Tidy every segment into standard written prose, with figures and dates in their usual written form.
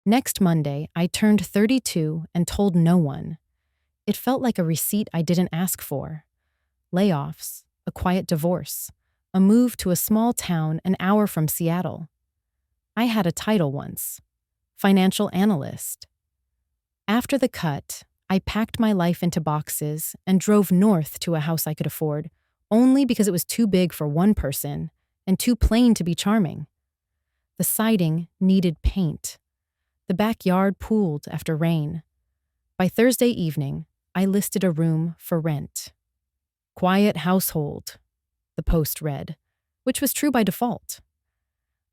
Next Monday, I turned 32 and told no one. It felt like a receipt I didn't ask for. Layoffs, a quiet divorce, a move to a small town an hour from Seattle. I had a title once: financial analyst. After the cut, I packed my life into boxes and drove north to a house I could afford, only because it was too big for one person and too plain to be charming. The siding needed paint. The backyard pooled after rain. By Thursday evening, I listed a room for rent. Quiet household, the post read, which was true by default.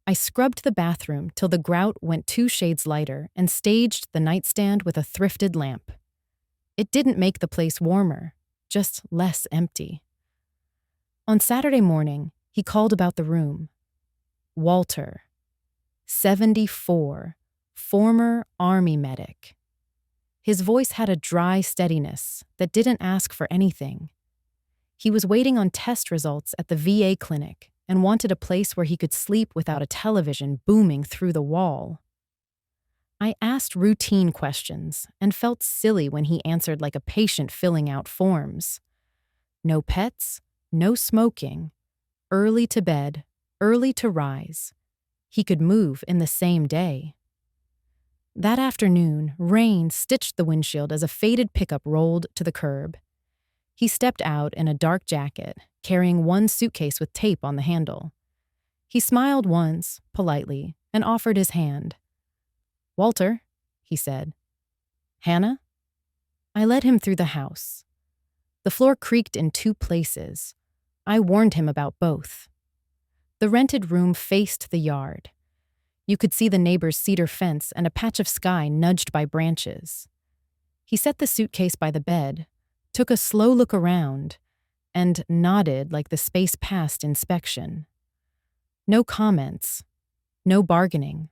I scrubbed the bathroom till the grout went 2 shades lighter and staged the nightstand with a thrifted lamp. It didn't make the place warmer, just less empty. On Saturday morning, he called about the room. Walter, 74, former Army medic. His voice had a dry steadiness that didn't ask for anything. He was waiting on test results at the VA clinic and wanted a place where he could sleep without a television booming through the wall. I asked routine questions and felt silly when he answered like a patient filling out forms. No pets, no smoking, early to bed, early to rise. He could move in the same day. That afternoon, rain stitched the windshield as a faded pickup rolled to the curb. He stepped out in a dark jacket, carrying one suitcase with tape on the handle. He smiled once, politely, and offered his hand. "Walter," he said. "Hannah?" I led him through the house. The floor creaked in 2 places. I warned him about both. The rented room faced the yard. You could see the neighbor's cedar fence and a patch of sky nudged by branches. He set the suitcase by the bed, took a slow look around, and nodded like the space passed inspection. No comments, no bargaining.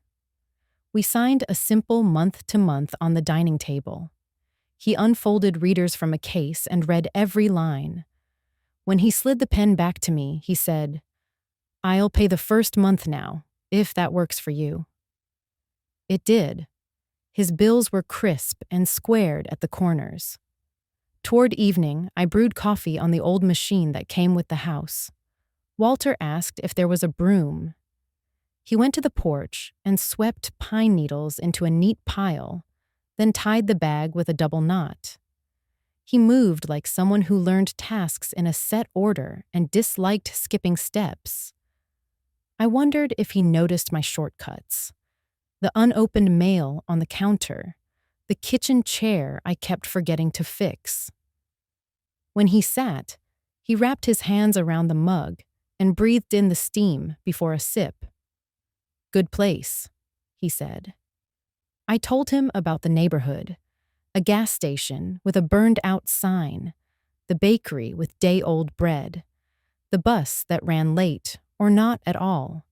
We signed a simple month-to-month on the dining table. He unfolded readers from a case and read every line. When he slid the pen back to me, he said, "I'll pay the first month now, if that works for you." It did. His bills were crisp and squared at the corners. Toward evening, I brewed coffee on the old machine that came with the house. Walter asked if there was a broom. He went to the porch and swept pine needles into a neat pile, then tied the bag with a double knot. He moved like someone who learned tasks in a set order and disliked skipping steps. I wondered if he noticed my shortcuts. The unopened mail on the counter, the kitchen chair I kept forgetting to fix. When he sat, he wrapped his hands around the mug and breathed in the steam before a sip. "Good place," he said. I told him about the neighborhood, a gas station with a burned-out sign, the bakery with day-old bread, the bus that ran late or not at all.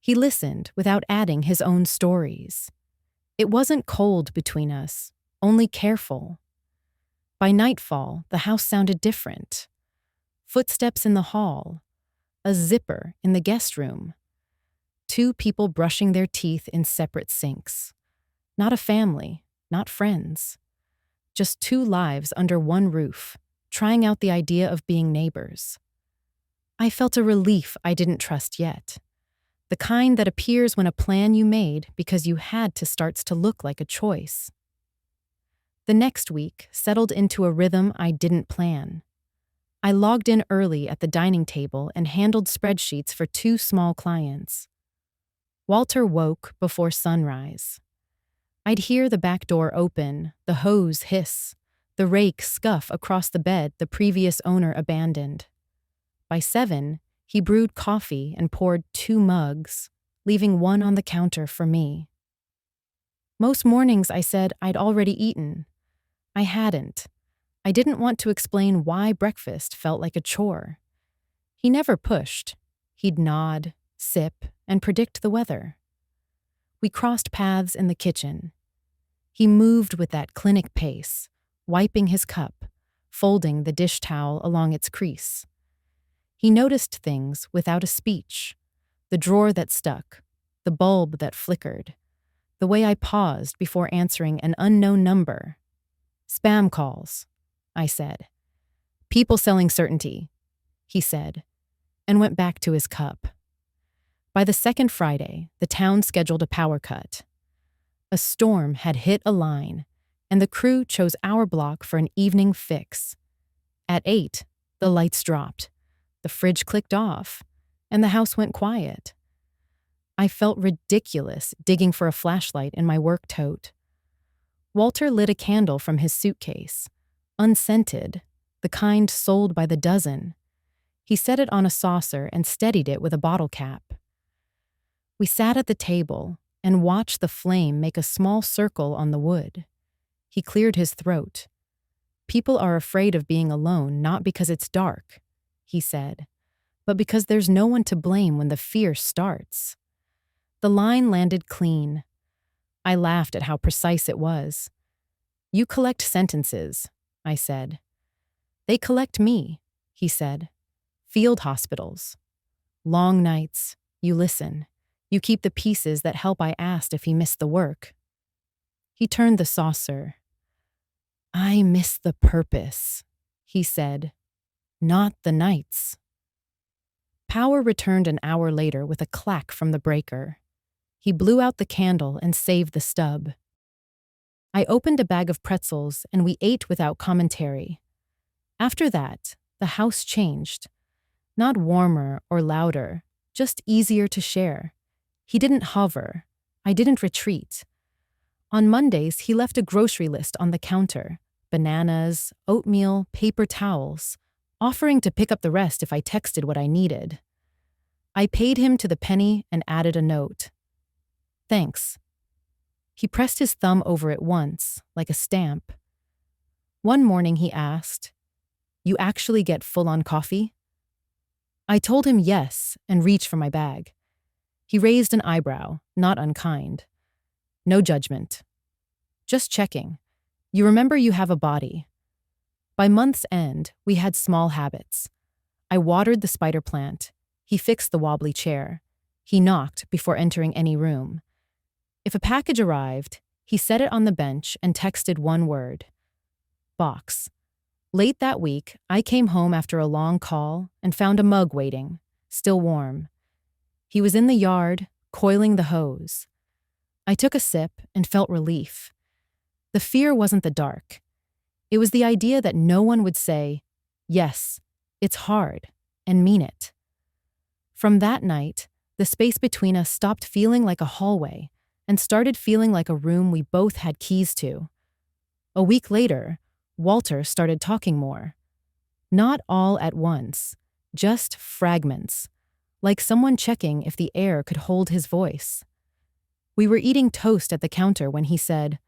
He listened without adding his own stories. It wasn't cold between us, only careful. By nightfall, the house sounded different. Footsteps in the hall, a zipper in the guest room, 2 people brushing their teeth in separate sinks. Not a family, not friends. Just 2 lives under one roof, trying out the idea of being neighbors. I felt a relief I didn't trust yet. The kind that appears when a plan you made because you had to starts to look like a choice. The next week settled into a rhythm I didn't plan. I logged in early at the dining table and handled spreadsheets for 2 small clients. Walter woke before sunrise. I'd hear the back door open, the hose hiss, the rake scuff across the bed the previous owner abandoned. By 7, he brewed coffee and poured 2 mugs, leaving one on the counter for me. Most mornings I said I'd already eaten. I hadn't. I didn't want to explain why breakfast felt like a chore. He never pushed. He'd nod, sip, and predict the weather. We crossed paths in the kitchen. He moved with that clinic pace, wiping his cup, folding the dish towel along its crease. He noticed things without a speech: the drawer that stuck, the bulb that flickered, the way I paused before answering an unknown number. "Spam calls," I said. "People selling certainty," he said, and went back to his cup. By the second Friday, the town scheduled a power cut. A storm had hit a line, and the crew chose our block for an evening fix. At 8, the lights dropped, the fridge clicked off, and the house went quiet. I felt ridiculous digging for a flashlight in my work tote. Walter lit a candle from his suitcase, unscented, the kind sold by the dozen. He set it on a saucer and steadied it with a bottle cap. We sat at the table and watched the flame make a small circle on the wood. He cleared his throat. "People are afraid of being alone not because it's dark," he said, "but because there's no one to blame when the fear starts." The line landed clean. I laughed at how precise it was. "You collect sentences," I said. "They collect me," he said. "Field hospitals. Long nights, you listen. You keep the pieces that help." I asked if he missed the work. He turned the saucer. "I miss the purpose," he said, "not the nights." Power returned an hour later with a clack from the breaker. He blew out the candle and saved the stub. I opened a bag of pretzels and we ate without commentary. After that, the house changed. Not warmer or louder, just easier to share. He didn't hover. I didn't retreat. On Mondays, he left a grocery list on the counter: bananas, oatmeal, paper towels, offering to pick up the rest if I texted what I needed. I paid him to the penny and added a note. "Thanks." He pressed his thumb over it once, like a stamp. One morning he asked, "You actually get full-on coffee?" I told him yes and reached for my bag. He raised an eyebrow, not unkind. "No judgment. Just checking. You remember you have a body." By month's end, we had small habits. I watered the spider plant. He fixed the wobbly chair. He knocked before entering any room. If a package arrived, he set it on the bench and texted one word: "Box." Late that week, I came home after a long call and found a mug waiting, still warm. He was in the yard, coiling the hose. I took a sip and felt relief. The fear wasn't the dark. It was the idea that no one would say, "Yes, it's hard," and mean it. From that night, the space between us stopped feeling like a hallway and started feeling like a room we both had keys to. A week later, Walter started talking more. Not all at once, just fragments, like someone checking if the air could hold his voice. We were eating toast at the counter when he said,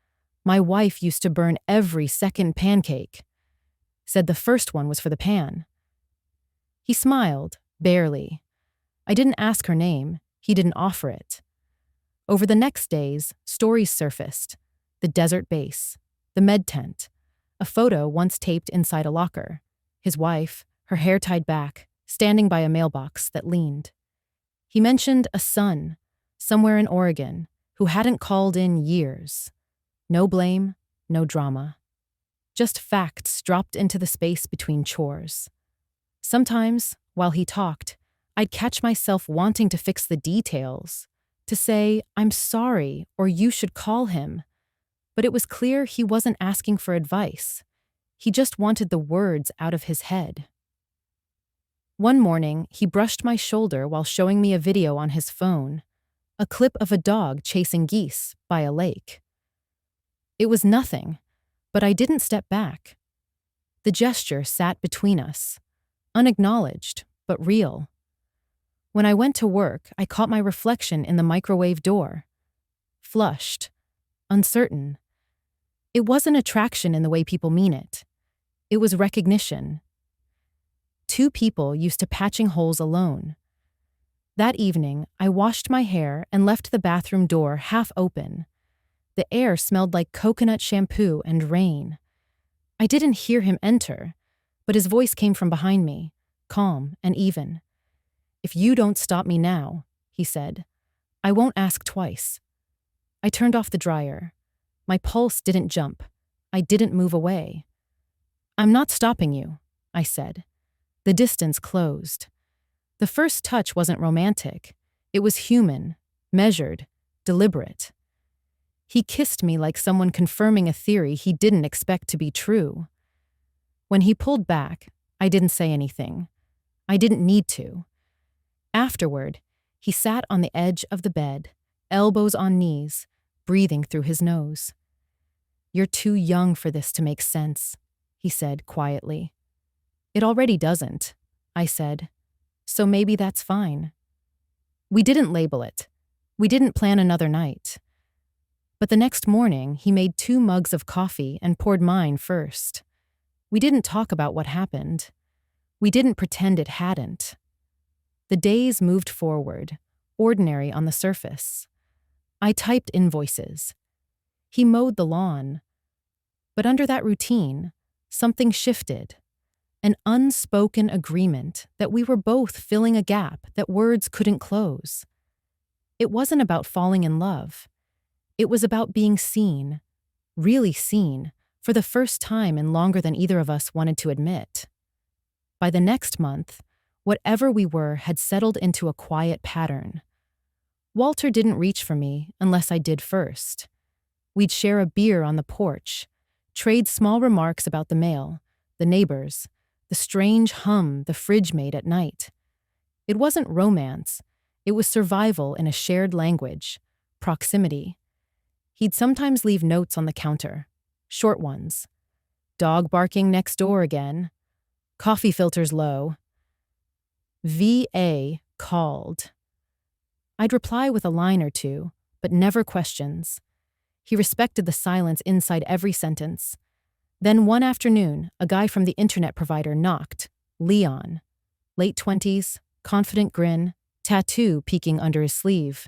"My wife used to burn every second pancake." Said the first one was for the pan. He smiled, barely. I didn't ask her name. He didn't offer it. Over the next days, stories surfaced. The desert base, the med tent, a photo once taped inside a locker. His wife, her hair tied back, standing by a mailbox that leaned. He mentioned a son, somewhere in Oregon, who hadn't called in years. No blame, no drama. Just facts dropped into the space between chores. Sometimes, while he talked, I'd catch myself wanting to fix the details, to say, "I'm sorry," or "You should call him." But it was clear he wasn't asking for advice. He just wanted the words out of his head. One morning, he brushed my shoulder while showing me a video on his phone, a clip of a dog chasing geese by a lake. It was nothing, but I didn't step back. The gesture sat between us, unacknowledged, but real. When I went to work, I caught my reflection in the microwave door. Flushed, uncertain. It wasn't attraction in the way people mean it. It was recognition. Two people used to patching holes alone. That evening, I washed my hair and left the bathroom door half open. The air smelled like coconut shampoo and rain. I didn't hear him enter, but his voice came from behind me, calm and even. "If you don't stop me now," he said, "I won't ask twice." I turned off the dryer. My pulse didn't jump. I didn't move away. "I'm not stopping you," I said. The distance closed. The first touch wasn't romantic. It was human, measured, deliberate. He kissed me like someone confirming a theory he didn't expect to be true. When he pulled back, I didn't say anything. I didn't need to. Afterward, he sat on the edge of the bed, elbows on knees, breathing through his nose. "You're too young for this to make sense," he said quietly. "It already doesn't," I said. "So maybe that's fine." We didn't label it. We didn't plan another night. But the next morning, he made 2 mugs of coffee and poured mine first. We didn't talk about what happened. We didn't pretend it hadn't. The days moved forward, ordinary on the surface. I typed invoices. He mowed the lawn. But under that routine, something shifted. An unspoken agreement that we were both filling a gap that words couldn't close. It wasn't about falling in love. It was about being seen, really seen, for the first time in longer than either of us wanted to admit. By the next month, whatever we were had settled into a quiet pattern. Walter didn't reach for me unless I did first. We'd share a beer on the porch, trade small remarks about the mail, the neighbors, the strange hum the fridge made at night. It wasn't romance. It was survival in a shared language, proximity. He'd sometimes leave notes on the counter, short ones. "Dog barking next door again. Coffee filter's low. VA called." I'd reply with a line or two, but never questions. He respected the silence inside every sentence. Then one afternoon, a guy from the internet provider knocked. Leon. Late 20s, confident grin, tattoo peeking under his sleeve.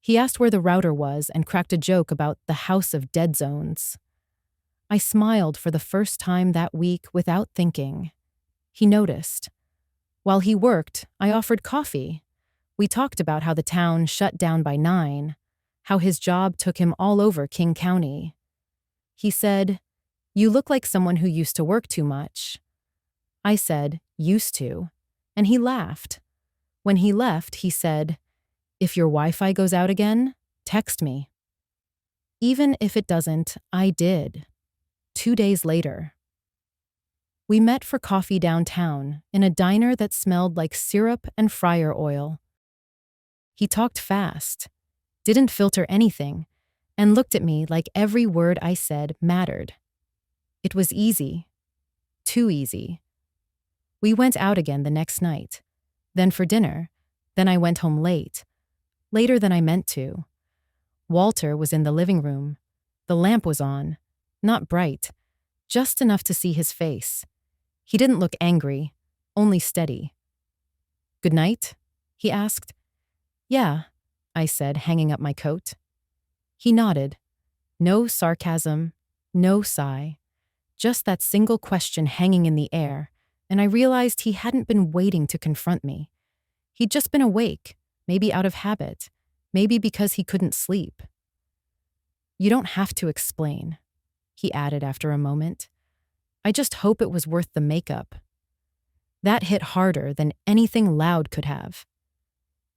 He asked where the router was and cracked a joke about the house of dead zones. I smiled for the first time that week without thinking. He noticed. While he worked, I offered coffee. We talked about how the town shut down by 9, how his job took him all over King County. He said, "You look like someone who used to work too much." I said, "Used to," and he laughed. When he left, he said, "If your Wi-Fi goes out again, text me." Even if it doesn't, I did. 2 days later. We met for coffee downtown in a diner that smelled like syrup and fryer oil. He talked fast, didn't filter anything, and looked at me like every word I said mattered. It was easy. Too easy. We went out again the next night. Then for dinner. Then I went home late. Later than I meant to. Walter was in the living room. The lamp was on. Not bright. Just enough to see his face. He didn't look angry, only steady. "Good night?" he asked. "Yeah," I said, hanging up my coat. He nodded. No sarcasm, no sigh. Just that single question hanging in the air, and I realized he hadn't been waiting to confront me. He'd just been awake, maybe out of habit, maybe because he couldn't sleep. "You don't have to explain," he added after a moment. "I just hope it was worth the makeup." That hit harder than anything loud could have.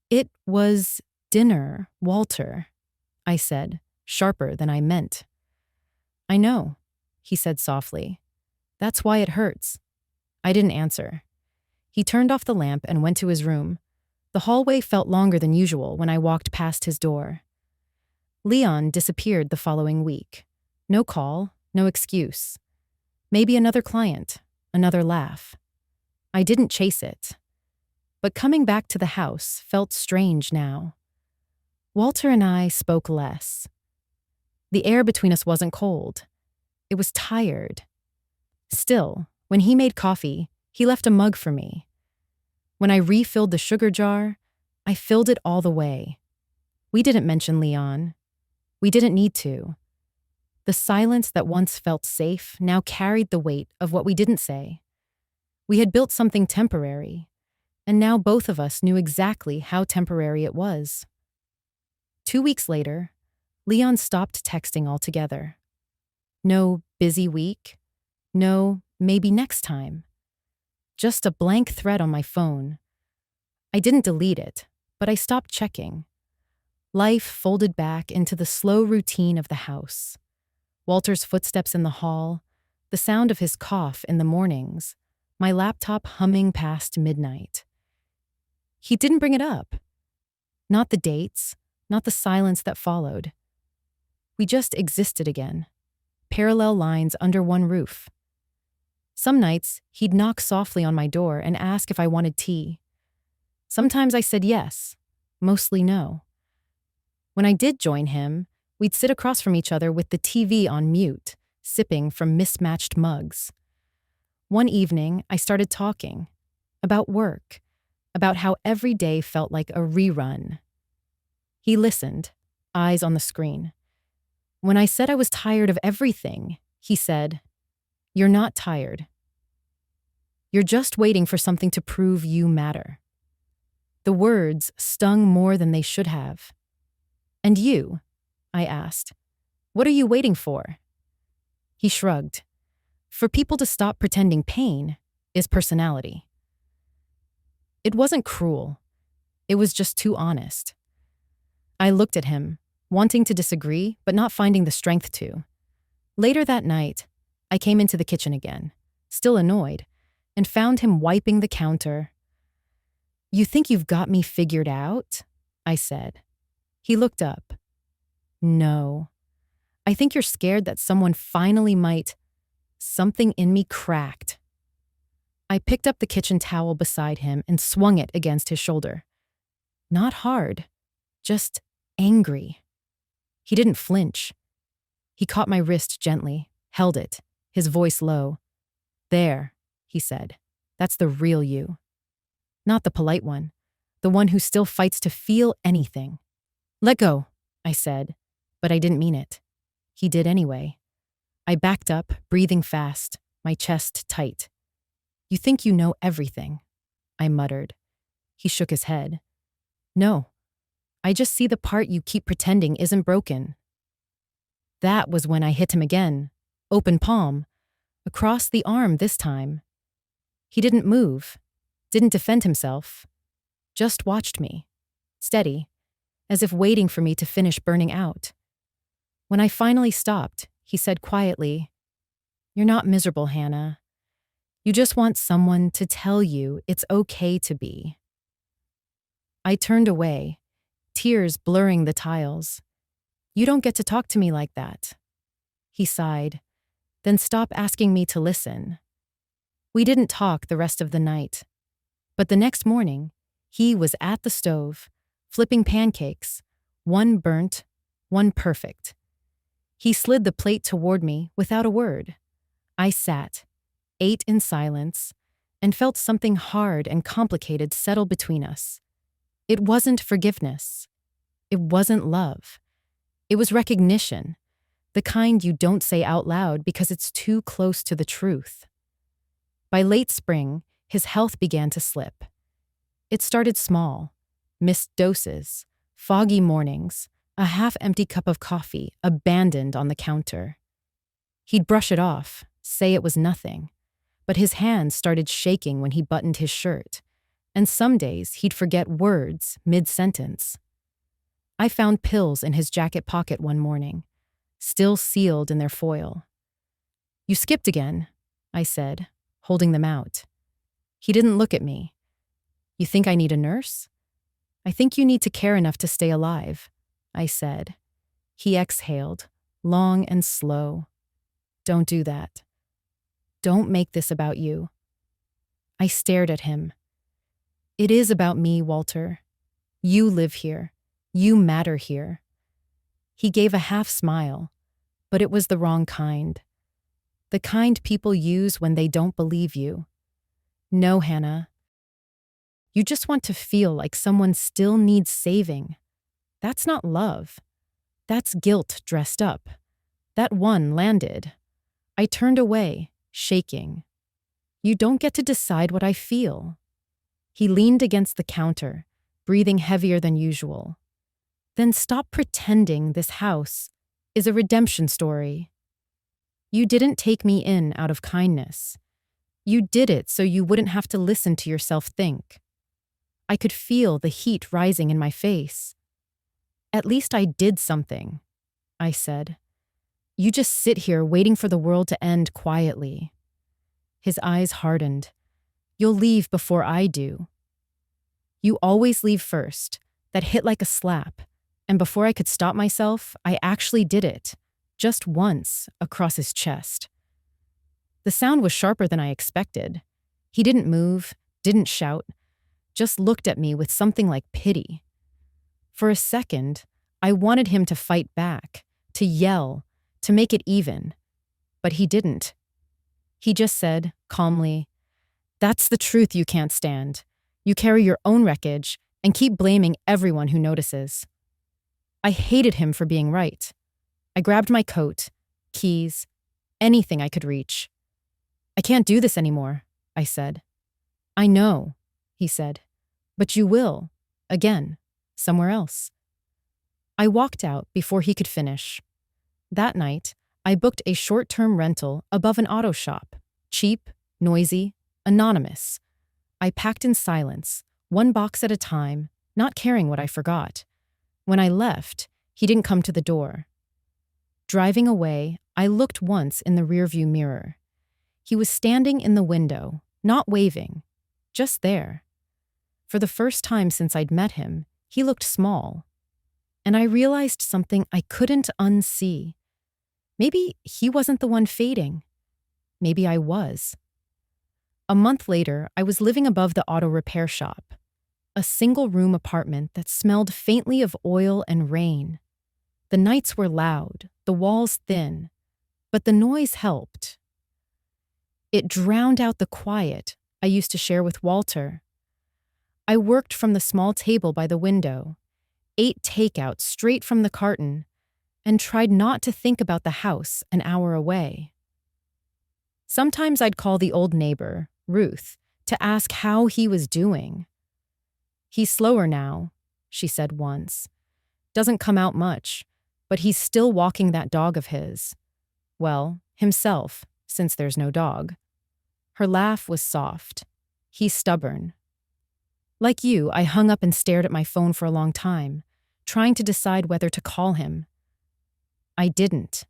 "It was dinner, Walter," I said, sharper than I meant. "I know," he said softly. "That's why it hurts." I didn't answer. He turned off the lamp and went to his room. The hallway felt longer than usual when I walked past his door. Leon disappeared the following week. No call, no excuse. Maybe another client, another laugh. I didn't chase it. But coming back to the house felt strange now. Walter and I spoke less. The air between us wasn't cold. It was tired. Still, when he made coffee, he left a mug for me. When I refilled the sugar jar, I filled it all the way. We didn't mention Leon. We didn't need to. The silence that once felt safe now carried the weight of what we didn't say. We had built something temporary, and now both of us knew exactly how temporary it was. 2 weeks later, Leon stopped texting altogether. No busy week. No maybe next time. Just a blank thread on my phone. I didn't delete it, but I stopped checking. Life folded back into the slow routine of the house. Walter's footsteps in the hall, the sound of his cough in the mornings, my laptop humming past midnight. He didn't bring it up. Not the dates, not the silence that followed. We just existed again, parallel lines under one roof. Some nights, he'd knock softly on my door and ask if I wanted tea. Sometimes I said yes, mostly no. When I did join him, we'd sit across from each other with the TV on mute, sipping from mismatched mugs. One evening, I started talking about work, about how every day felt like a rerun. He listened, eyes on the screen. When I said I was tired of everything, he said, "You're not tired. You're just waiting for something to prove you matter." The words stung more than they should have. "And you?" I asked. "What are you waiting for?" He shrugged. "For people to stop pretending pain is personality." It wasn't cruel. It was just too honest. I looked at him, wanting to disagree, but not finding the strength to. Later that night, I came into the kitchen again, still annoyed, and found him wiping the counter. "You think you've got me figured out?" I said. He looked up. "No. I think you're scared that someone finally might." Something in me cracked. I picked up the kitchen towel beside him and swung it against his shoulder. Not hard, just angry. He didn't flinch. He caught my wrist gently, held it, his voice low. "There," he said. "That's the real you. Not the polite one, the one who still fights to feel anything." "Let go," I said, but I didn't mean it. He did anyway. I backed up, breathing fast, my chest tight. "You think you know everything," I muttered. He shook his head. "No, I just see the part you keep pretending isn't broken." That was when I hit him again, open palm, across the arm this time. He didn't move, didn't defend himself, just watched me, steady, as if waiting for me to finish burning out. When I finally stopped, he said quietly, "You're not miserable, Hannah. You just want someone to tell you it's okay to be." I turned away, tears blurring the tiles. "You don't get to talk to me like that." He sighed, then stopped asking me to listen. We didn't talk the rest of the night. But the next morning, he was at the stove, flipping pancakes, one burnt, one perfect. He slid the plate toward me without a word. I sat, ate in silence, and felt something hard and complicated settle between us. It wasn't forgiveness. It wasn't love. It was recognition, the kind you don't say out loud because it's too close to the truth. By late spring, his health began to slip. It started small, missed doses, foggy mornings, a half-empty cup of coffee abandoned on the counter. He'd brush it off, say it was nothing, but his hands started shaking when he buttoned his shirt, and some days he'd forget words mid-sentence. I found pills in his jacket pocket one morning, still sealed in their foil. "You skipped again," I said, holding them out. He didn't look at me. "You think I need a nurse?" "I think you need to care enough to stay alive," I said. He exhaled, long and slow. "Don't do that. Don't make this about you." I stared at him. "It is about me, Walter. You live here. You matter here." He gave a half smile, but it was the wrong kind. The kind people use when they don't believe you. "No, Hannah. You just want to feel like someone still needs saving. That's not love. That's guilt dressed up. That one landed." I turned away, shaking. "You don't get to decide what I feel." He leaned against the counter, breathing heavier than usual. Then stop pretending this house is a redemption story. You didn't take me in out of kindness. You did it so you wouldn't have to listen to yourself think. I could feel the heat rising in my face. At least I did something, I said. You just sit here waiting for the world to end quietly. His eyes hardened. You'll leave before I do. You always leave first. That hit like a slap. And before I could stop myself, I actually did it. Just once, across his chest. The sound was sharper than I expected. He didn't move, didn't shout, just looked at me with something like pity. For a second, I wanted him to fight back, to yell, to make it even. But he didn't. He just said, calmly, "That's the truth you can't stand. You carry your own wreckage and keep blaming everyone who notices." I hated him for being right. I grabbed my coat, keys, anything I could reach. "I can't do this anymore," I said. "I know," he said, "but you will, again, somewhere else." I walked out before he could finish. That night, I booked a short-term rental above an auto shop. Cheap, noisy, anonymous. I packed in silence, one box at a time, not caring what I forgot. When I left, he didn't come to the door. Driving away, I looked once in the rearview mirror. He was standing in the window, not waving, just there. For the first time since I'd met him, he looked small. And I realized something I couldn't unsee. Maybe he wasn't the one fading. Maybe I was. A month later, I was living above the auto repair shop. A single-room apartment that smelled faintly of oil and rain. The nights were loud, the walls thin, but the noise helped. It drowned out the quiet I used to share with Walter. I worked from the small table by the window, ate takeout straight from the carton, and tried not to think about the house an hour away. Sometimes I'd call the old neighbor, Ruth, to ask how he was doing. "He's slower now," she said once. "Doesn't come out much, but he's still walking that dog of his. Well, himself, since there's no dog." Her laugh was soft. "He's stubborn." Like you, I hung up and stared at my phone for a long time, trying to decide whether to call him. I didn't.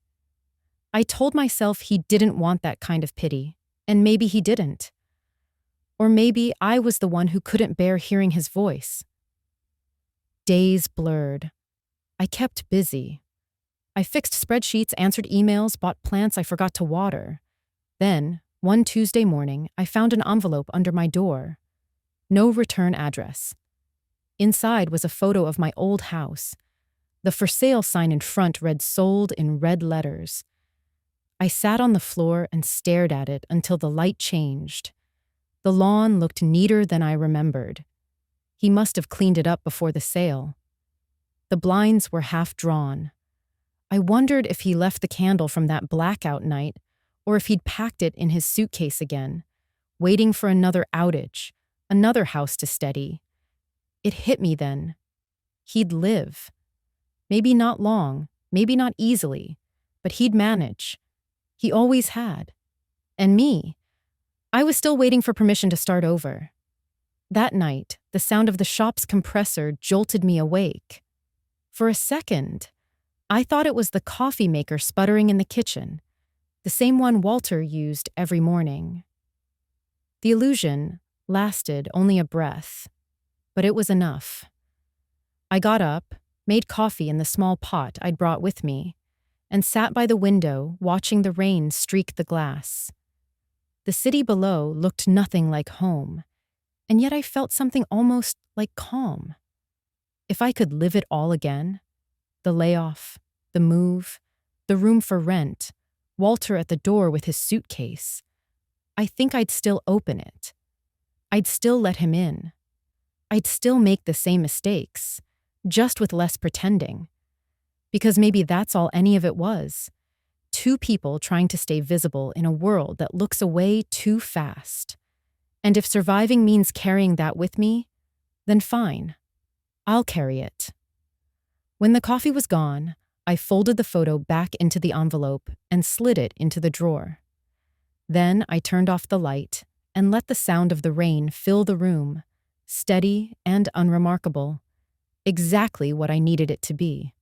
I told myself he didn't want that kind of pity, and maybe he didn't. Or maybe I was the one who couldn't bear hearing his voice. Days blurred. I kept busy. I fixed spreadsheets, answered emails, bought plants I forgot to water. Then, one Tuesday morning, I found an envelope under my door. No return address. Inside was a photo of my old house. The for sale sign in front read "sold" in red letters. I sat on the floor and stared at it until the light changed. The lawn looked neater than I remembered. He must have cleaned it up before the sale. The blinds were half drawn. I wondered if he left the candle from that blackout night, or if he'd packed it in his suitcase again, waiting for another outage, another house to steady. It hit me then. He'd live. Maybe not long, maybe not easily, but he'd manage. He always had. And me, I was still waiting for permission to start over. That night, the sound of the shop's compressor jolted me awake. For a second, I thought it was the coffee maker sputtering in the kitchen, the same one Walter used every morning. The illusion lasted only a breath, but it was enough. I got up, made coffee in the small pot I'd brought with me, and sat by the window watching the rain streak the glass. The city below looked nothing like home, and yet I felt something almost like calm. If I could live it all again, the layoff, the move, the room for rent, Walter at the door with his suitcase, I think I'd still open it. I'd still let him in. I'd still make the same mistakes, just with less pretending. Because maybe that's all any of it was. Two people trying to stay visible in a world that looks away too fast. And if surviving means carrying that with me, then fine. I'll carry it. When the coffee was gone, I folded the photo back into the envelope and slid it into the drawer. Then I turned off the light and let the sound of the rain fill the room, steady and unremarkable, exactly what I needed it to be.